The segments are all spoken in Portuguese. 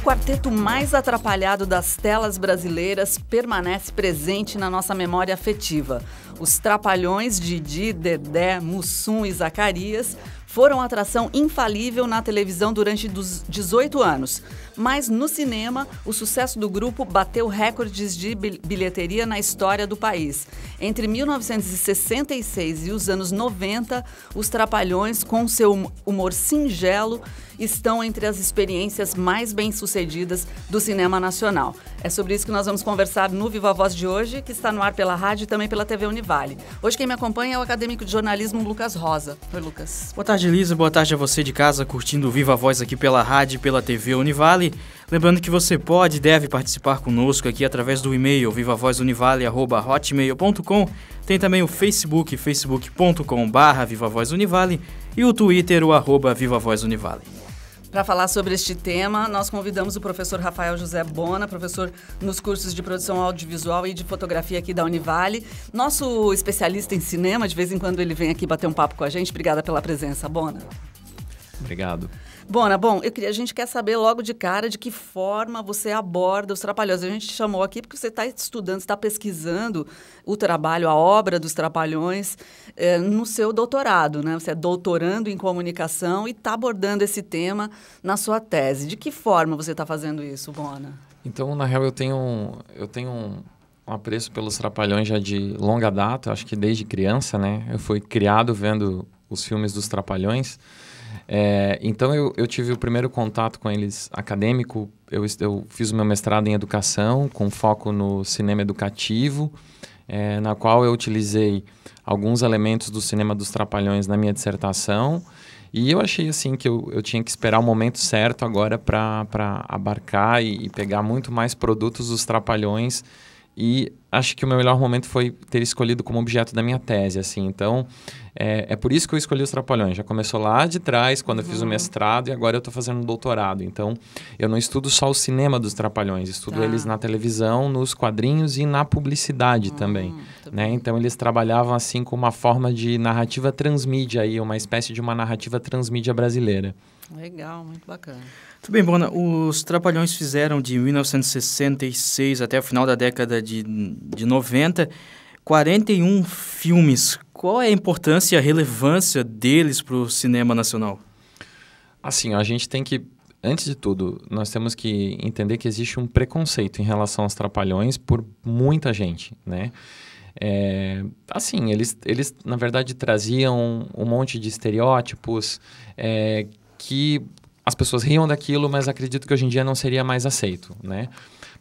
quarteto mais atrapalhado das telas brasileiras permanece presente na nossa memória afetiva. Os Trapalhões, Didi, Dedé, Mussum e Zacarias foram atração infalível na televisão durante 18 anos. Mas no cinema, o sucesso do grupo bateu recordes de bilheteria na história do país. Entre 1966 e os anos 90, os Trapalhões, com seu humor singelo, estão entre as experiências mais bem-sucedidas do cinema nacional. É sobre isso que nós vamos conversar no Viva Voz de hoje, que está no ar pela rádio e também pela TV Univale. Hoje quem me acompanha é o acadêmico de jornalismo Lucas Rosa. Oi, Lucas. Boa tarde, Elisa. Boa tarde a você de casa, curtindo o Viva Voz aqui pela rádio e pela TV Univale. Lembrando que você pode e deve participar conosco aqui através do e-mail vivavozunivale@hotmail.com. Tem também o Facebook, facebook.com/vivavozunivale e o Twitter, o @vivavozunivale. Para falar sobre este tema, nós convidamos o professor Rafael José Bona, professor nos cursos de produção audiovisual e de fotografia aqui da Univale. Nosso especialista em cinema, de vez em quando ele vem aqui bater um papo com a gente. Obrigada pela presença, Bona. Obrigado. Bona, a gente quer saber logo de cara de que forma você aborda os Trapalhões. A gente te chamou aqui porque você está estudando, está pesquisando o trabalho, a obra dos Trapalhões no seu doutorado, né? Você é doutorando em comunicação e está abordando esse tema na sua tese. De que forma você está fazendo isso, Bona? Então, na real, eu tenho um apreço pelos Trapalhões já de longa data, acho que desde criança, né? Eu fui criado vendo os filmes dos Trapalhões. Então eu tive o primeiro contato com eles acadêmico. Eu fiz o meu mestrado em educação com foco no cinema educativo, na qual eu utilizei alguns elementos do cinema dos Trapalhões na minha dissertação, e eu achei assim que eu tinha que esperar o momento certo agora para abarcar e pegar muito mais produtos dos Trapalhões. E acho que o meu melhor momento foi ter escolhido como objeto da minha tese, assim. Então, é por isso que eu escolhi os Trapalhões. Já começou lá de trás, quando eu fiz o mestrado, e agora eu estou fazendo um doutorado. Então, eu não estudo só o cinema dos Trapalhões, estudo eles na televisão, nos quadrinhos e na publicidade também. Né? Então, eles trabalhavam assim com uma forma de narrativa transmídia, aí, uma espécie de uma narrativa transmídia brasileira. Legal, muito bacana. Muito bem, Bona. Os Trapalhões fizeram de 1966 até o final da década de 90, 41 filmes. Qual é a importância e a relevância deles para o cinema nacional? Assim, a gente tem que, antes de tudo, nós temos que entender que existe um preconceito em relação aos Trapalhões por muita gente, né? Assim, eles na verdade traziam um monte de estereótipos que as pessoas riam daquilo, mas acredito que hoje em dia não seria mais aceito, né?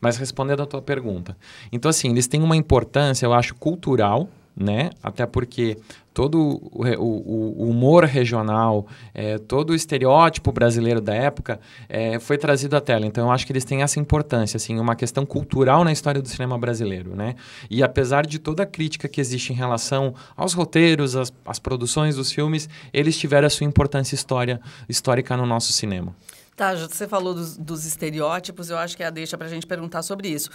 Mas respondendo à tua pergunta. Então, assim, eles têm uma importância, eu acho, cultural, né? Até porque todo o humor regional, todo o estereótipo brasileiro da época foi trazido à tela. Então, eu acho que eles têm essa importância, assim, uma questão cultural na história do cinema brasileiro, né? E apesar de toda a crítica que existe em relação aos roteiros, às produções dos filmes, eles tiveram a sua importância histórica no nosso cinema. Tá, você falou dos estereótipos, eu acho que é a deixa para a gente perguntar sobre isso.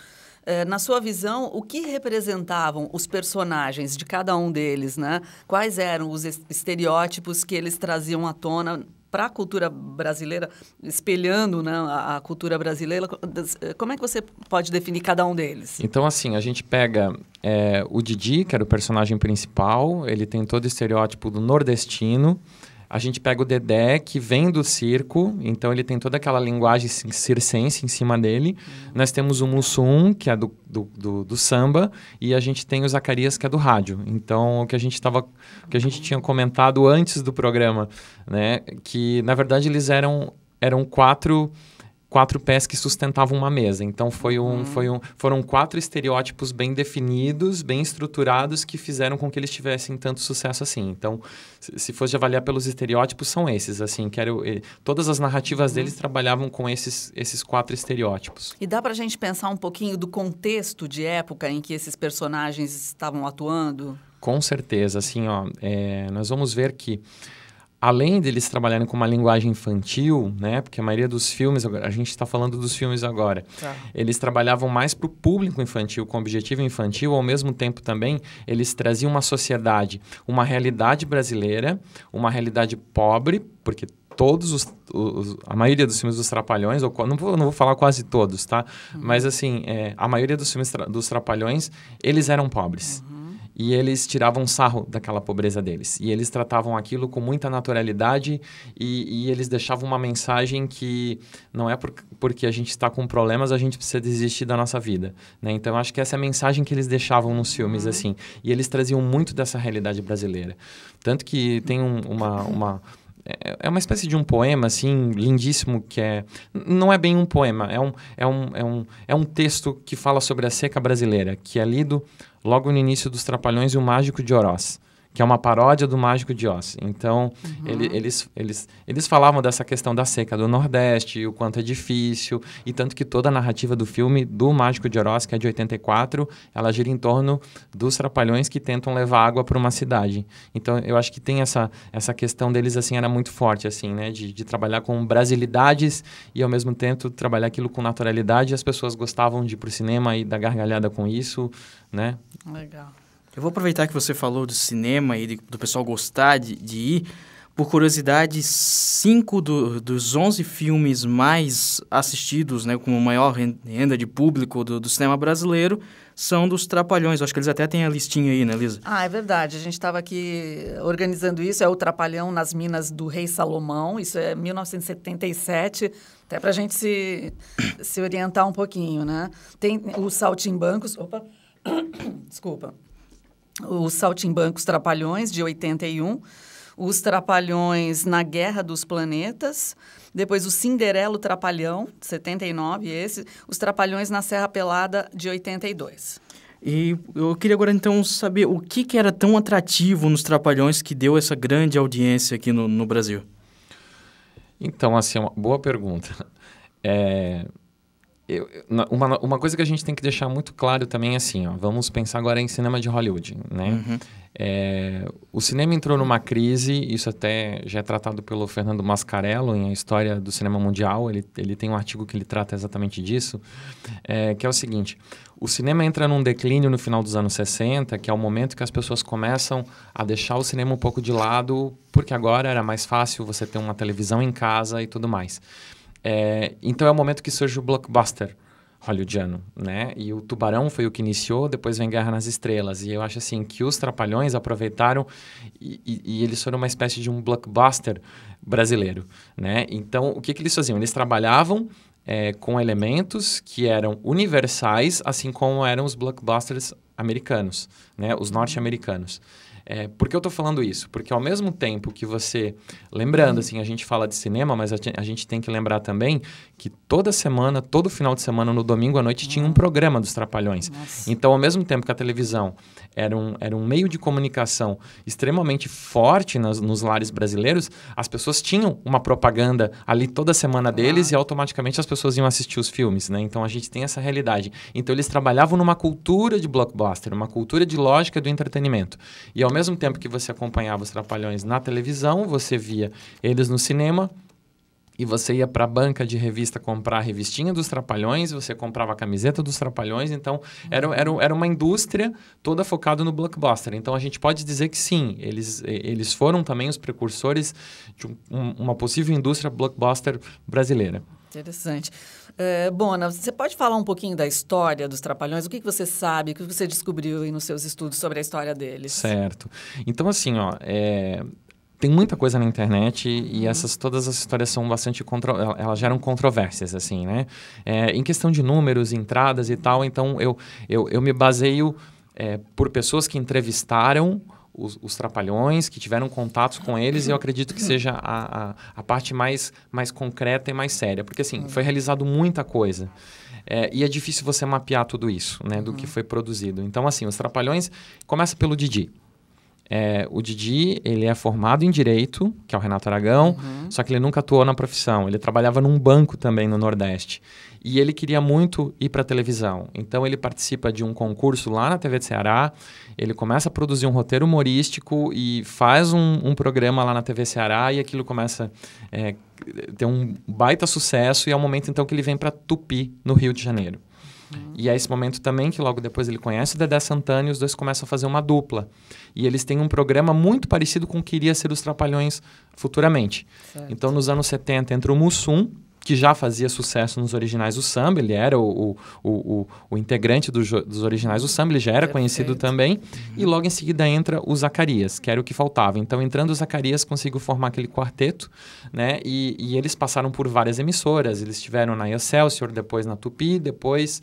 Na sua visão, o que representavam os personagens de cada um deles, né? Quais eram os estereótipos que eles traziam à tona para a cultura brasileira, espelhando, né, a cultura brasileira? Como é que você pode definir cada um deles? Então, assim, a gente pega o Didi, que era o personagem principal, ele tem todo o estereótipo do nordestino. A gente pega o Dedé, que vem do circo, então ele tem toda aquela linguagem circense em cima dele. Nós temos o Mussum, que é do samba, e a gente tem o Zacarias, que é do rádio. Então, o que a gente tinha comentado antes do programa, né, que, na verdade, eles eram quatro pés que sustentavam uma mesa. Então, foram 4 estereótipos bem definidos, bem estruturados, que fizeram com que eles tivessem tanto sucesso assim. Então, se fosse avaliar pelos estereótipos, são esses. Assim, todas as narrativas deles trabalhavam com esses 4 estereótipos. E dá para a gente pensar um pouquinho do contexto de época em que esses personagens estavam atuando? Com certeza. Assim, nós vamos ver que além deles trabalharem com uma linguagem infantil, né? Porque a maioria dos filmes, a gente está falando dos filmes agora, eles trabalhavam mais para o público infantil, com objetivo infantil, ao mesmo tempo também eles traziam uma sociedade, uma realidade brasileira, uma realidade pobre, porque a maioria dos filmes dos Trapalhões, não vou falar quase todos, tá? Mas assim, a maioria dos filmes dos Trapalhões, eles eram pobres. E eles tiravam sarro daquela pobreza deles. E eles tratavam aquilo com muita naturalidade e eles deixavam uma mensagem que não é porque a gente está com problemas, a gente precisa desistir da nossa vida, né? Então, acho que essa é a mensagem que eles deixavam nos filmes, assim. E eles traziam muito dessa realidade brasileira. Tanto que tem é uma espécie de um poema, assim, lindíssimo, que não é bem um poema, é um texto que fala sobre a seca brasileira, que é lido logo no início dos Trapalhões e o Mágico de Oroz, que é uma paródia do Mágico de Oz. Então, eles falavam dessa questão da seca do Nordeste, o quanto é difícil, e tanto que toda a narrativa do filme do Mágico de Oroz, que é de 84, ela gira em torno dos Trapalhões que tentam levar água para uma cidade. Então, eu acho que tem essa questão deles, assim, era muito forte, assim, né? De trabalhar com brasilidades e, ao mesmo tempo, trabalhar aquilo com naturalidade. E as pessoas gostavam de ir para o cinema e dar gargalhada com isso, né? Legal. Eu vou aproveitar que você falou do cinema e do pessoal gostar de ir. Por curiosidade, 5 dos 11 filmes mais assistidos, né, com maior renda de público do cinema brasileiro, são dos Trapalhões. Acho que eles até têm a listinha aí, né, Lisa? Ah, é verdade. A gente estava aqui organizando isso. É o Trapalhão nas Minas do Rei Salomão. Isso é 1977. Até para a gente se orientar um pouquinho, né? Tem os Saltimbancos... Opa! Desculpa. Os Saltimbancos Trapalhões, de 81, os Trapalhões na Guerra dos Planetas, depois o Cinderelo Trapalhão, de 79, os Trapalhões na Serra Pelada, de 82. E eu queria agora, então, saber o que era tão atrativo nos Trapalhões que deu essa grande audiência aqui no Brasil? Então, assim, uma boa pergunta. Uma coisa que a gente tem que deixar muito claro também é assim, ó, vamos pensar agora em cinema de Hollywood, né? O cinema entrou numa crise, isso até já é tratado pelo Fernando Mascarello em A História do Cinema Mundial, ele tem um artigo que ele trata exatamente disso, que é o seguinte: o cinema entra num declínio no final dos anos 60, que é o momento que as pessoas começam a deixar o cinema um pouco de lado, porque agora era mais fácil você ter uma televisão em casa e tudo mais. Então é o momento que surge o blockbuster hollywoodiano, né? E o Tubarão foi o que iniciou, depois vem Guerra nas Estrelas. E eu acho assim que os Trapalhões aproveitaram e eles foram uma espécie de um blockbuster brasileiro, né? Então o que eles faziam? Eles trabalhavam com elementos que eram universais, assim como eram os blockbusters americanos, né? Os norte-americanos. Por que eu estou falando isso? Porque ao mesmo tempo que você... Lembrando, assim, a gente fala de cinema, mas a gente tem que lembrar também que toda semana, todo final de semana, no domingo à noite, tinha um programa dos Trapalhões. Nossa. Então, ao mesmo tempo que a televisão era um meio de comunicação extremamente forte nos lares brasileiros, as pessoas tinham uma propaganda ali toda semana deles e automaticamente as pessoas iam assistir os filmes, né? Então, a gente tem essa realidade. Então, eles trabalhavam numa cultura de blockbuster, uma cultura de lógica do entretenimento. E ao mesmo tempo que você acompanhava os Trapalhões na televisão, você via eles no cinema e você ia para a banca de revista comprar a revistinha dos Trapalhões, você comprava a camiseta dos Trapalhões, então era uma indústria toda focada no blockbuster. Então a gente pode dizer que sim, eles foram também os precursores de uma possível indústria blockbuster brasileira. Interessante. Bona, você pode falar um pouquinho da história dos Trapalhões? O que você sabe, o que você descobriu aí nos seus estudos sobre a história deles? Certo. Então, assim, ó, tem muita coisa na internet e todas as histórias são bastante... elas geram controvérsias, assim, né? Em questão de números, entradas e tal, então eu me baseio por pessoas que entrevistaram os Trapalhões, que tiveram contatos com eles, e eu acredito que seja a parte mais concreta e mais séria. Porque, assim, foi realizado muita coisa. E é difícil você mapear tudo isso, né, do que foi produzido. Então, assim, os Trapalhões começa pelo Didi. O Didi, ele é formado em Direito, que é o Renato Aragão, só que ele nunca atuou na profissão. Ele trabalhava num banco também no Nordeste. E ele queria muito ir para a televisão. Então, ele participa de um concurso lá na TV de Ceará. Ele começa a produzir um roteiro humorístico e faz um programa lá na TV Ceará. E aquilo começa a ter um baita sucesso. E é o momento, então, que ele vem para Tupi, no Rio de Janeiro. E é esse momento também que logo depois ele conhece o Dedé Santana e os dois começam a fazer uma dupla. E eles têm um programa muito parecido com o que iria ser os Trapalhões futuramente. Certo. Então, nos anos 70, entra o Mussum, que já fazia sucesso nos originais do samba, ele era o integrante dos originais do samba, ele já era conhecido também, e logo em seguida entra o Zacarias, que era o que faltava. Então, entrando o Zacarias, conseguiu formar aquele quarteto, né? E eles passaram por várias emissoras, eles estiveram na Excelsior, depois na Tupi, depois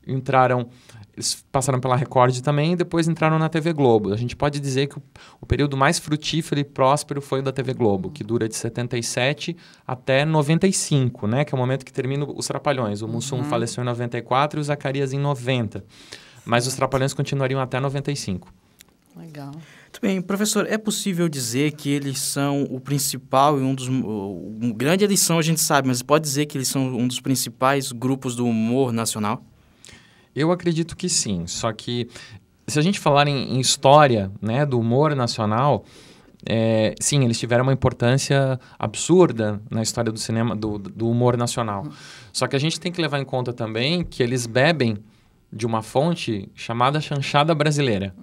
eles passaram pela Record também e depois entraram na TV Globo. A gente pode dizer que o período mais frutífero e próspero foi o da TV Globo, que dura de 77 até 95, né? Que é o momento que termina os Trapalhões. O Mussum faleceu em 94 e o Zacarias em 90. Mas os Trapalhões continuariam até 95. Legal. Muito bem, professor, é possível dizer que eles são o principal e um grande edição a gente sabe, mas pode dizer que eles são um dos principais grupos do humor nacional? Eu acredito que sim, só que se a gente falar em história, né, do humor nacional, sim, eles tiveram uma importância absurda na história do cinema, do humor nacional. Só que a gente tem que levar em conta também que eles bebem de uma fonte chamada chanchada brasileira.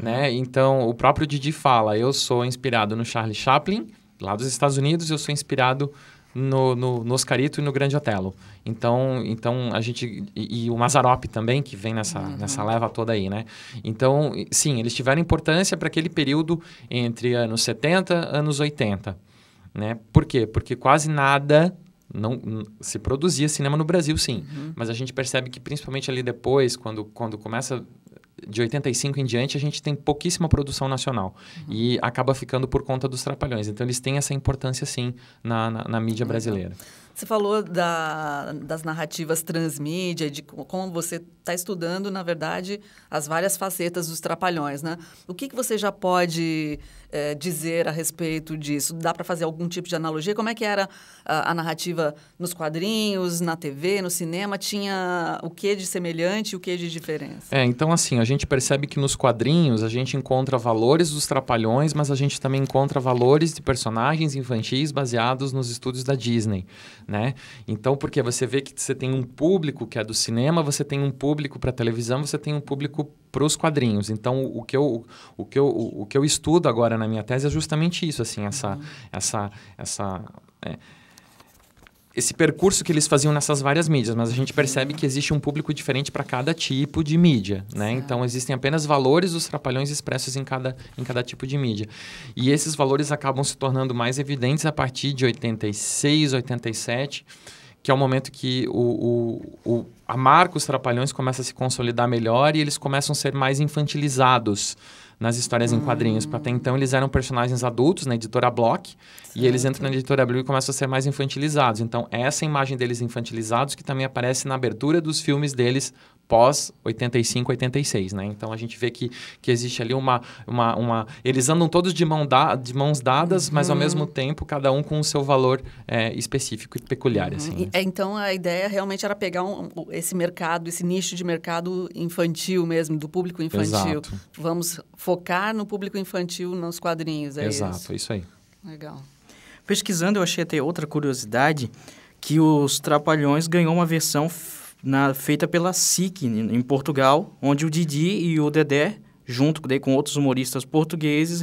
Né? Então, o próprio Didi fala, eu sou inspirado no Charlie Chaplin, lá dos Estados Unidos, eu sou inspirado no Oscarito e no Grande Otelo. Então a gente... E o Mazzaropi também, que vem nessa leva toda aí, né? Então, sim, eles tiveram importância para aquele período entre anos 70 e anos 80. Né? Por quê? Porque quase nada... Não se produzia cinema no Brasil, sim. Mas a gente percebe que, principalmente ali depois, quando começa... De 85 em diante, a gente tem pouquíssima produção nacional. E acaba ficando por conta dos Trapalhões. Então, eles têm essa importância, sim, na mídia brasileira. Você falou das narrativas transmídia, de como você está estudando, na verdade, as várias facetas dos Trapalhões, né? O que você já pode dizer a respeito disso? Dá para fazer algum tipo de analogia? Como é que era a narrativa nos quadrinhos, na TV, no cinema? Tinha o que de semelhante e o que de diferença? Então, assim, a gente percebe que nos quadrinhos a gente encontra valores dos Trapalhões, mas a gente também encontra valores de personagens infantis baseados nos estúdios da Disney. Né? Então, porque você vê que você tem um público que é do cinema, você tem um público para televisão, você tem um público para os quadrinhos. Então, o que eu estudo agora na minha tese é justamente isso, assim, esse percurso que eles faziam nessas várias mídias, mas a gente percebe que existe um público diferente para cada tipo de mídia, né? Então, existem apenas valores dos Trapalhões expressos em cada tipo de mídia. E esses valores acabam se tornando mais evidentes a partir de 86, 87, que é o momento que a marca Os Trapalhões começa a se consolidar melhor e eles começam a ser mais infantilizados nas histórias em quadrinhos. Até então, eles eram personagens adultos na editora Block, e eles entram na editora Abril e começam a ser mais infantilizados. Então, essa imagem deles infantilizados que também aparece na abertura dos filmes deles pós 85, 86, né? Então, a gente vê que existe ali eles andam todos de mãos dadas, mas ao mesmo tempo, cada um com o seu valor específico e peculiar, assim. Né? Então, a ideia realmente era pegar esse mercado, esse nicho de mercado infantil mesmo, do público infantil. Exato. Vamos focar no público infantil nos quadrinhos, Exato, isso aí. Legal. Pesquisando, eu achei até outra curiosidade, que os Trapalhões ganhou uma versão feita pela SIC em Portugal, onde o Didi e o Dedé, junto com outros humoristas portugueses,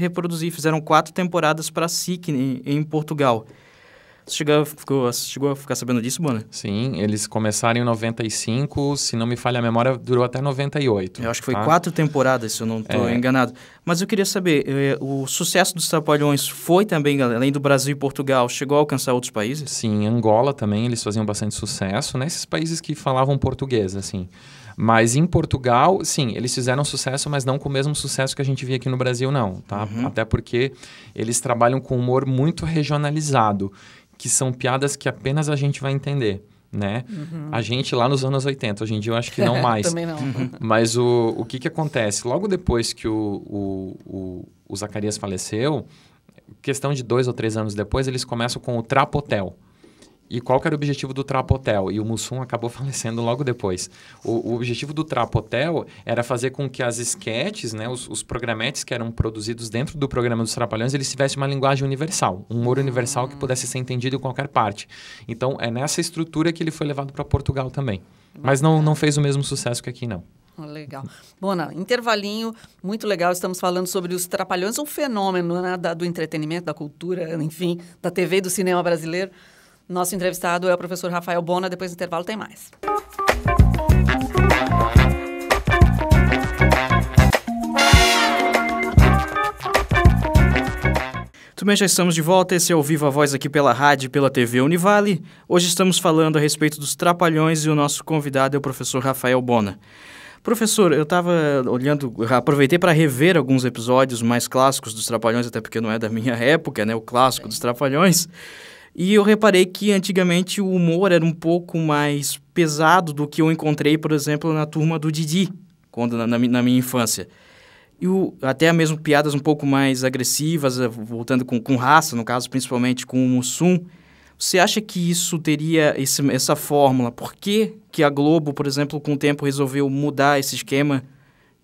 fizeram 4 temporadas para a SIC em Portugal. Você chegou a ficar sabendo disso, Bona? Sim, eles começaram em 95, se não me falha a memória, durou até 98. Eu acho que foi 4 temporadas, se eu não estou enganado. Mas eu queria saber, o sucesso dos Trapalhões foi também, além do Brasil e Portugal, chegou a alcançar outros países? Sim, Angola também, eles faziam bastante sucesso, né? Esses países que falavam português, assim. Mas em Portugal, sim, eles fizeram sucesso, mas não com o mesmo sucesso que a gente via aqui no Brasil, não, tá? Até porque eles trabalham com humor muito regionalizado, que são piadas que apenas a gente vai entender, né? A gente lá nos anos 80, hoje em dia eu acho que não mais. Também não. Mas o que acontece? Logo depois que o Zacarias faleceu, questão de 2 ou 3 anos depois, eles começam com o Trapotel. E qual que era o objetivo do Trapotel? E o Mussum acabou falecendo logo depois. O objetivo do Trapotel era fazer com que as esquetes, né, os programetes que eram produzidos dentro do programa dos Trapalhões, eles tivessem uma linguagem universal, um humor universal que pudesse ser entendido em qualquer parte. Então, é nessa estrutura que ele foi levado para Portugal também. Mas não fez o mesmo sucesso que aqui, não. Legal. Bona, intervalinho, muito legal. Estamos falando sobre os Trapalhões, um fenômeno, né, do entretenimento, da cultura, enfim, da TV e do cinema brasileiro. Nosso entrevistado é o professor Rafael Bona. Depois do intervalo tem mais. Muito bem, já estamos de volta. Esse é o Viva Voz aqui pela rádio e pela TV Univale. Hoje estamos falando a respeito dos Trapalhões e o nosso convidado é o professor Rafael Bona. Professor, eu estava olhando, aproveitei para rever alguns episódios mais clássicos dos Trapalhões, até porque não é da minha época, né, o clássico dos Trapalhões, e eu reparei que antigamente o humor era um pouco mais pesado do que eu encontrei, por exemplo, na Turma do Didi, na minha infância. E até mesmo piadas um pouco mais agressivas, voltando com raça, no caso, principalmente com o Mussum. Você acha que isso teria essa fórmula? Por que a Globo, por exemplo, com o tempo resolveu mudar esse esquema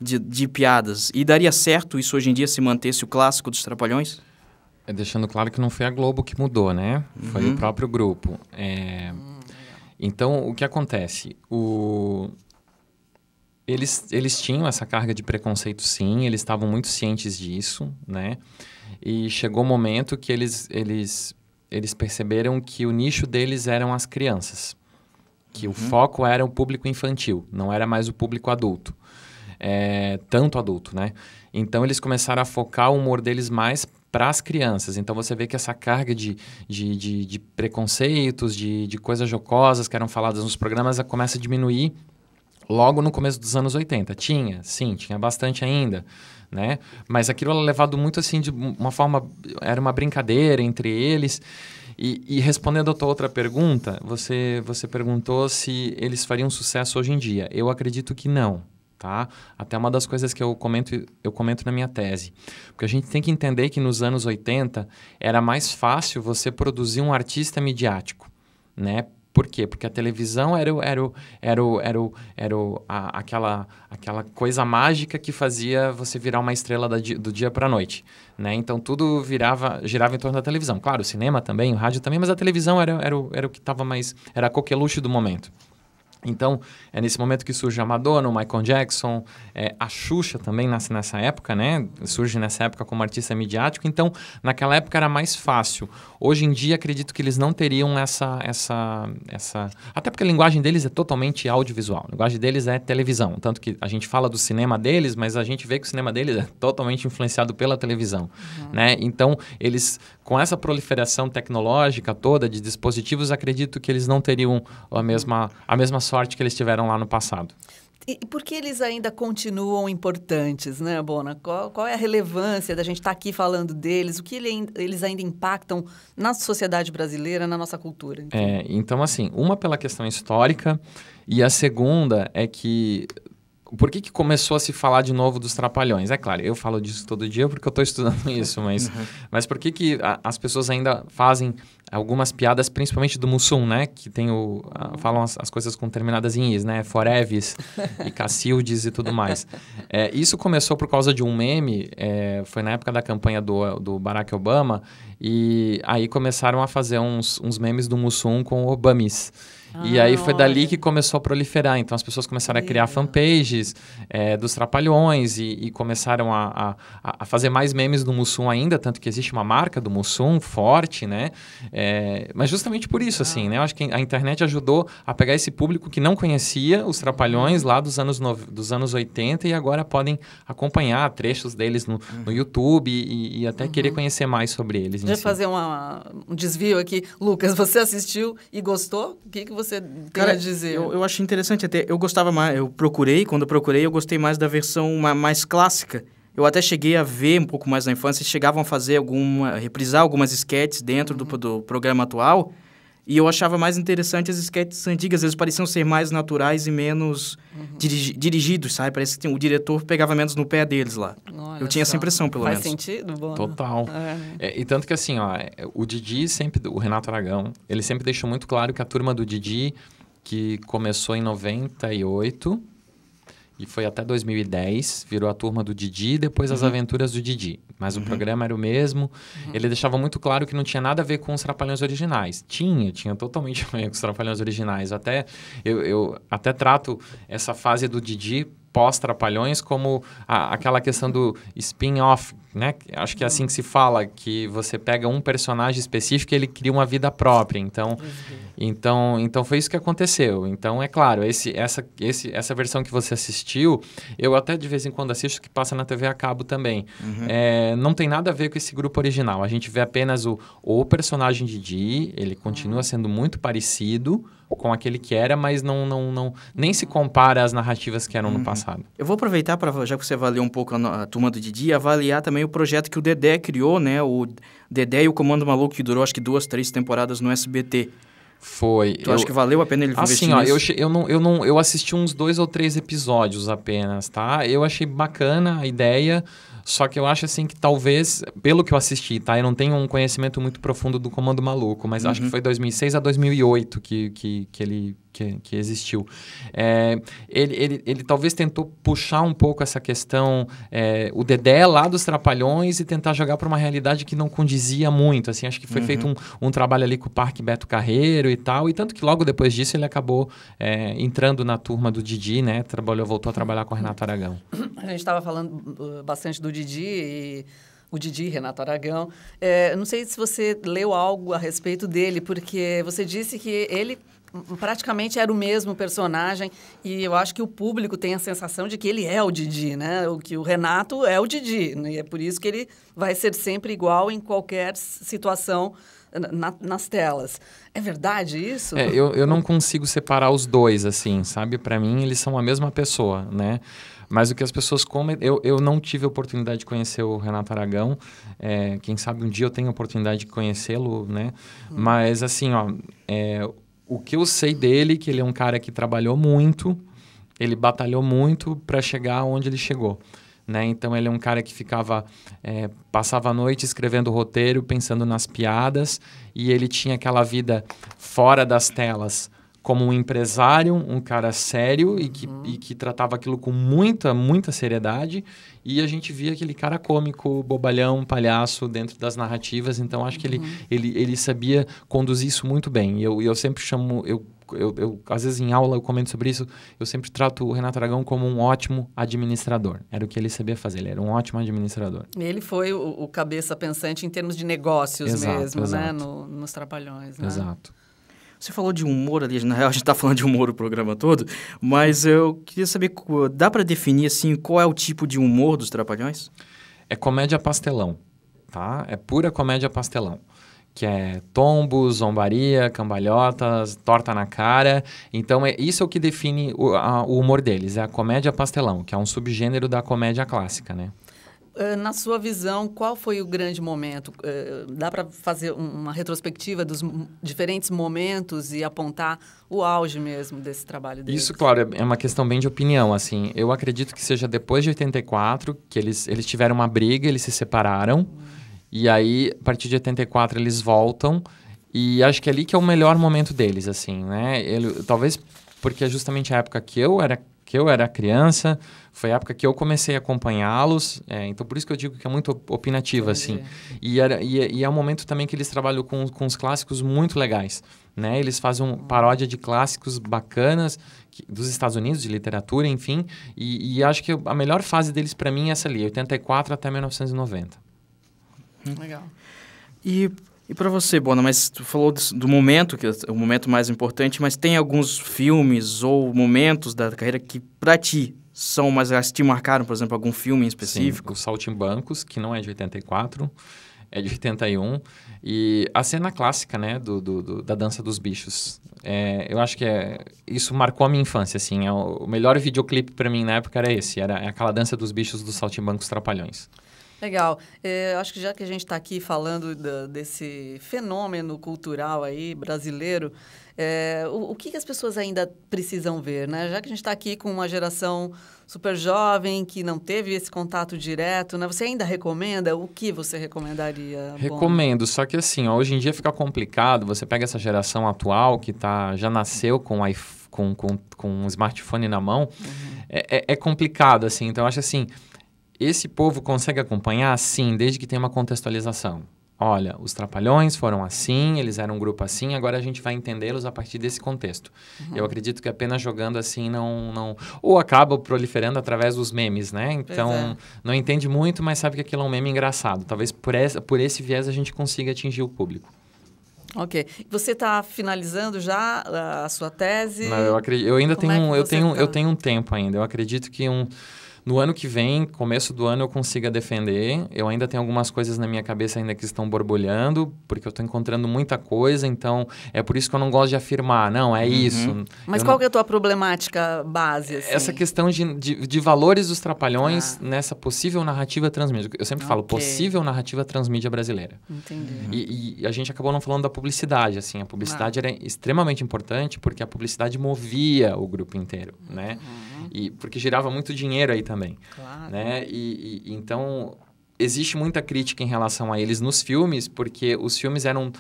de piadas? E daria certo isso hoje em dia se mantesse o clássico dos Trapalhões? Deixando claro que não foi a Globo que mudou, né? Foi o próprio grupo. Então, o que acontece? Eles tinham essa carga de preconceito, sim. Eles estavam muito cientes disso, né? E chegou o momento que eles perceberam que o nicho deles eram as crianças. Que o foco era o público infantil, não era mais o público adulto. Tanto adulto, né? Então, eles começaram a focar o humor deles mais para as crianças. Então, você vê que essa carga de preconceitos, de coisas jocosas que eram faladas nos programas, começa a diminuir logo no começo dos anos 80. Tinha bastante ainda, né? Mas aquilo era levado muito assim, de uma forma... Era uma brincadeira entre eles. E respondendo a tua outra pergunta, você perguntou se eles fariam sucesso hoje em dia. Eu acredito que não, tá? Até uma das coisas que eu comento na minha tese. Porque a gente tem que entender que nos anos 80 era mais fácil você produzir um artista midiático, né? Por quê? Porque a televisão era aquela coisa mágica que fazia você virar uma estrela do dia para a noite, né? Então, tudo girava em torno da televisão. Claro, o cinema também, o rádio também, mas a televisão era o que estava mais... Era a coqueluche do momento. Então, é nesse momento que surge a Madonna, o Michael Jackson, a Xuxa também nasce nessa época, né? Surge nessa época como artista midiático. Então, naquela época era mais fácil. Hoje em dia, acredito que eles não teriam essa... Até porque a linguagem deles é totalmente audiovisual. A linguagem deles é televisão. Tanto que a gente fala do cinema deles, mas a gente vê que o cinema deles é totalmente influenciado pela televisão, né? Então, eles... Com essa proliferação tecnológica toda de dispositivos, acredito que eles não teriam a mesma sorte que eles tiveram lá no passado. E por que eles ainda continuam importantes, né, Bona? Qual é a relevância da gente estar aqui falando deles? O que eles ainda impactam na sociedade brasileira, na nossa cultura? Então, assim, uma pela questão histórica e a segunda é que... Por que começou a se falar de novo dos Trapalhões? É claro, eu falo disso todo dia porque eu estou estudando isso, mas por que as pessoas ainda fazem algumas piadas, principalmente do Mussum, né? Que tem falam as coisas com terminadas em is, né? Foreves e Cacildes e tudo mais. Isso começou por causa de um meme, foi na época da campanha do Barack Obama, e aí começaram a fazer uns memes do Mussum com Obamis. E aí foi dali que começou a proliferar. Então as pessoas começaram a criar fanpages dos Trapalhões e começaram a fazer mais memes do Mussum ainda, tanto que existe uma marca do Mussum forte, né? Mas justamente por isso, assim, né? Eu acho que a internet ajudou a pegar esse público que não conhecia os Trapalhões lá dos anos 80 e agora podem acompanhar trechos deles no YouTube e até querer conhecer mais sobre eles. Deixa eu fazer um desvio aqui. Lucas, você assistiu e gostou? O que você quer dizer? Eu achei interessante até. Eu gostava mais, quando eu procurei, eu gostei mais da versão mais clássica. Eu até cheguei a ver um pouco mais na infância, chegavam a reprisar algumas esquetes dentro do programa atual, e eu achava mais interessante as esquetes antigas, eles pareciam ser mais naturais e menos dirigidos, sabe? Parece que o diretor pegava menos no pé deles lá. Olha, eu tinha essa impressão, pelo menos. Faz sentido? Bom, total. E tanto que assim, o Didi sempre, o Renato Aragão, ele sempre deixou muito claro que a turma do Didi, que começou em 98... e foi até 2010, virou a Turma do Didi e depois As Aventuras do Didi. Mas o programa era o mesmo. Ele deixava muito claro que não tinha nada a ver com os Trapalhões originais. Tinha totalmente a ver com os Trapalhões originais. Eu até trato essa fase do Didi pós-Trapalhões como aquela questão do spin-off, né? Acho que é assim que se fala, que você pega um personagem específico e ele cria uma vida própria. Então foi isso que aconteceu. Então, é claro, essa versão que você assistiu, eu até de vez em quando assisto, que passa na TV a cabo também. Não tem nada a ver com esse grupo original. A gente vê apenas o personagem Didi, ele continua sendo muito parecido com aquele que era, mas nem se compara às narrativas que eram no passado. Eu vou aproveitar, já que você avaliou um pouco a Turma do Didi, avaliar também o projeto que o Dedé criou, né? O Dedé e o Comando Maluco, que durou acho que 2, 3 temporadas no SBT. Foi. Tu acha que valeu a pena ele investir nisso? Assim, eu assisti uns 2 ou 3 episódios apenas, tá? Eu achei bacana a ideia, só que eu acho assim que talvez, pelo que eu assisti, tá? Eu não tenho um conhecimento muito profundo do Comando Maluco, mas acho que foi 2006 a 2008 que existiu. Ele talvez tentou puxar um pouco essa questão, o Dedé lá dos Trapalhões, e tentar jogar para uma realidade que não condizia muito. Assim, acho que foi feito um trabalho ali com o Parque Beto Carreiro e tal, e tanto que logo depois disso ele acabou entrando na Turma do Didi, né? Voltou a trabalhar com o Renato Aragão. A gente estava falando bastante do Didi e o Didi, Renato Aragão. Não sei se você leu algo a respeito dele, porque você disse que ele praticamente era o mesmo personagem, e eu acho que o público tem a sensação de que ele é o Didi, né? Que o Renato é o Didi, né? E é por isso que ele vai ser sempre igual em qualquer situação nas telas. É verdade isso? Eu não consigo separar os dois, assim, sabe? Para mim, eles são a mesma pessoa, né? Mas o que as pessoas comem... Eu não tive a oportunidade de conhecer o Renato Aragão. Quem sabe um dia eu tenho a oportunidade de conhecê-lo, né? Mas, assim, o que eu sei dele, que ele é um cara que trabalhou muito, ele batalhou muito para chegar onde ele chegou, né? Então, ele é um cara que passava a noite escrevendo roteiro, pensando nas piadas, e ele tinha aquela vida fora das telas como um empresário, um cara sério e que tratava aquilo com muita, muita seriedade, e a gente via aquele cara cômico, bobalhão, palhaço dentro das narrativas. Então, acho que ele sabia conduzir isso muito bem. E eu sempre chamo... às vezes em aula eu comento sobre isso, eu sempre trato o Renato Aragão como um ótimo administrador. Era o que ele sabia fazer, ele era um ótimo administrador. Ele foi o cabeça pensante em termos de negócios mesmo, exato. Né? Nos Trapalhões, né? Exato. Você falou de humor ali, na real a gente está falando de humor o programa todo, mas eu queria saber, dá para definir assim qual é o tipo de humor dos Trapalhões? É comédia pastelão, tá? É pura comédia pastelão. Que é tombo, zombaria, cambalhotas, torta na cara. Então, isso é o que define o humor deles. É a comédia pastelão, que é um subgênero da comédia clássica, né? Na sua visão, qual foi o grande momento? Dá para fazer uma retrospectiva dos diferentes momentos e apontar o auge mesmo desse trabalho deles? Isso, claro, é uma questão bem de opinião. Assim, eu acredito que seja depois de 84, que eles tiveram uma briga, eles se separaram. E aí, a partir de 84, eles voltam. E acho que é ali que é o melhor momento deles, assim, né? Talvez porque é justamente a época que eu era criança, foi a época que eu comecei a acompanhá-los. Então, por isso que eu digo que é muito opinativo, assim. E é um momento também que eles trabalham com os clássicos muito legais, né? Eles fazem uma paródia de clássicos bacanas dos Estados Unidos, de literatura, enfim. E acho que a melhor fase deles, para mim, é essa ali, 84 até 1990. Legal. E para você, Bona, mas tu falou do momento, que é o momento mais importante, mas tem alguns filmes ou momentos da carreira que, para ti, são mais... te marcaram, por exemplo, algum filme em específico? Sim, o Saltimbancos, que não é de 84, é de 81. E a cena clássica, né, da Dança dos Bichos. Eu acho que isso marcou a minha infância, assim. O melhor videoclipe para mim na época era esse. Era aquela Dança dos Bichos dos Saltimbancos Trapalhões. Legal. Acho que já que a gente está aqui falando desse fenômeno cultural aí brasileiro, o que as pessoas ainda precisam ver, né? Já que a gente está aqui com uma geração super jovem que não teve esse contato direto, né? Você ainda recomenda? O que você recomendaria? Recomendo, só que assim, hoje em dia fica complicado. Você pega essa geração atual que já nasceu com um smartphone na mão. é complicado, assim. Então, eu acho assim, esse povo consegue acompanhar, sim, desde que tenha uma contextualização. Olha, os Trapalhões foram assim, eles eram um grupo assim, agora a gente vai entendê-los a partir desse contexto. Eu acredito que apenas jogando assim não... Ou acaba proliferando através dos memes, né? Então, não entende muito, mas sabe que aquilo é um meme engraçado. Talvez por esse viés a gente consiga atingir o público. Ok. Você está finalizando já a sua tese? Não, eu ainda tenho um tempo ainda. Eu acredito que no ano que vem, começo do ano, eu consiga defender. Eu ainda tenho algumas coisas na minha cabeça ainda que estão borbulhando, porque eu estou encontrando muita coisa, então é por isso que eu não gosto de afirmar, não, é isso. Mas qual que é a tua problemática base? Assim? Essa questão de valores dos Trapalhões nessa possível narrativa transmídia. Eu sempre falo, possível narrativa transmídia brasileira. Entendi. E a gente acabou não falando da publicidade, assim. A publicidade era extremamente importante porque a publicidade movia o grupo inteiro, né? E porque girava muito dinheiro aí também, né? E então existe muita crítica em relação a eles nos filmes, porque os filmes eram...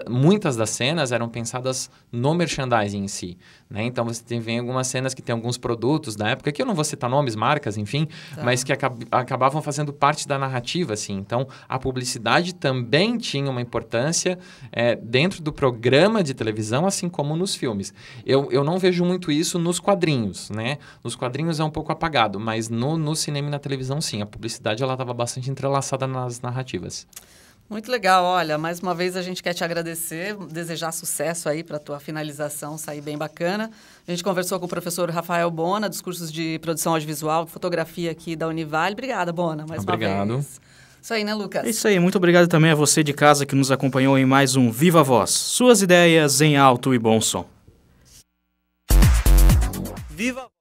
muitas das cenas eram pensadas no merchandising em si, né? Então, você vem algumas cenas que tem alguns produtos da época, que eu não vou citar nomes, marcas, enfim, mas que acabavam fazendo parte da narrativa, assim. Então, a publicidade também tinha uma importância dentro do programa de televisão, assim como nos filmes. Eu não vejo muito isso nos quadrinhos, né? Nos quadrinhos é um pouco apagado, mas no cinema e na televisão, sim. A publicidade, ela estava bastante entrelaçada nas narrativas. Muito legal. Olha, mais uma vez a gente quer te agradecer, desejar sucesso aí para a tua finalização sair bem bacana. A gente conversou com o professor Rafael Bona, dos cursos de produção audiovisual, fotografia aqui da Univale. Obrigada, Bona, mais uma vez. Isso aí, né, Lucas? É isso aí. Muito obrigado também a você de casa que nos acompanhou em mais um Viva Voz. Suas ideias em alto e bom som. Viva!